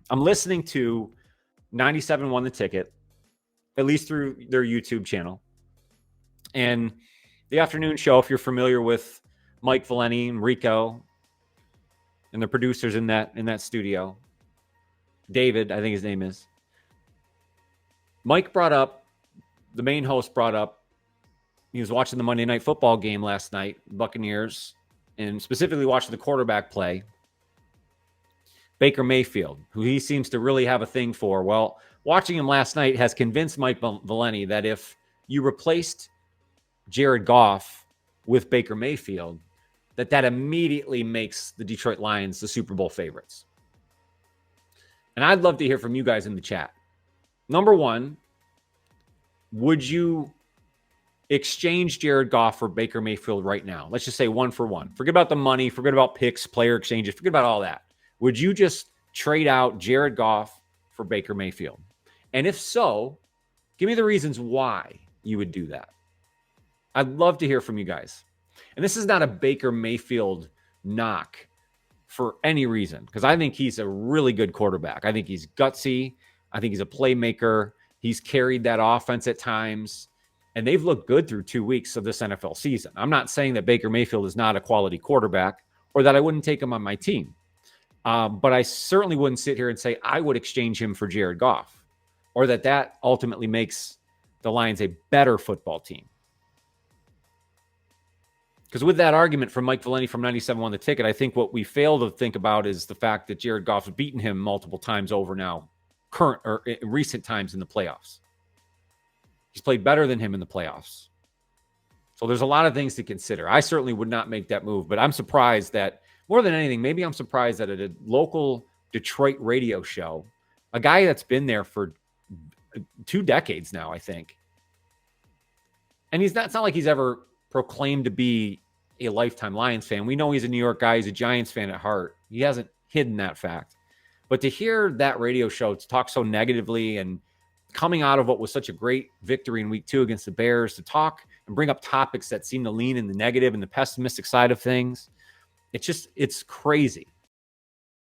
I'm listening to 97 Won the Ticket, at least through their YouTube channel. And the afternoon show, if you're familiar with Mike Valeni and Rico and the producers in that studio, David, I think his name is. Mike brought up, the main host brought up, he was watching the Monday Night Football game last night, Buccaneers, and specifically watching the quarterback play, Baker Mayfield, who he seems to really have a thing for. Well, watching him last night has convinced Mike Valeni that if you replaced Jared Goff with Baker Mayfield, that immediately makes the Detroit Lions the Super Bowl favorites. And I'd love to hear from you guys in the chat. Number one, would you exchange Jared Goff for Baker Mayfield right now? Let's just say 1 for 1. Forget about the money. Forget about picks, player exchanges. Forget about all that. Would you just trade out Jared Goff for Baker Mayfield? And if so, give me the reasons why you would do that. I'd love to hear from you guys. And this is not a Baker Mayfield knock for any reason, because I think he's a really good quarterback. I think he's gutsy. I think he's a playmaker. He's carried that offense at times, and they've looked good through 2 weeks of this NFL season. I'm not saying that Baker Mayfield is not a quality quarterback or that I wouldn't take him on my team. But I certainly wouldn't sit here and say I would exchange him for Jared Goff, or that ultimately makes the Lions a better football team. Because with that argument from Mike Valeni from 97 Won the Ticket, I think what we fail to think about is the fact that Jared Goff has beaten him multiple times over now, current or in recent times in the playoffs. He's played better than him in the playoffs. So there's a lot of things to consider. I certainly would not make that move, but I'm surprised that, more than anything, maybe I'm surprised that at a local Detroit radio show, a guy that's been there for 2 decades now, I think, and it's not like he's ever proclaimed to be a lifetime Lions fan. We know he's a New York guy. He's a Giants fan at heart. He hasn't hidden that fact. But to hear that radio show to talk so negatively and coming out of what was such a great victory in week 2 against the Bears, to talk and bring up topics that seem to lean in the negative and the pessimistic side of things, it's crazy.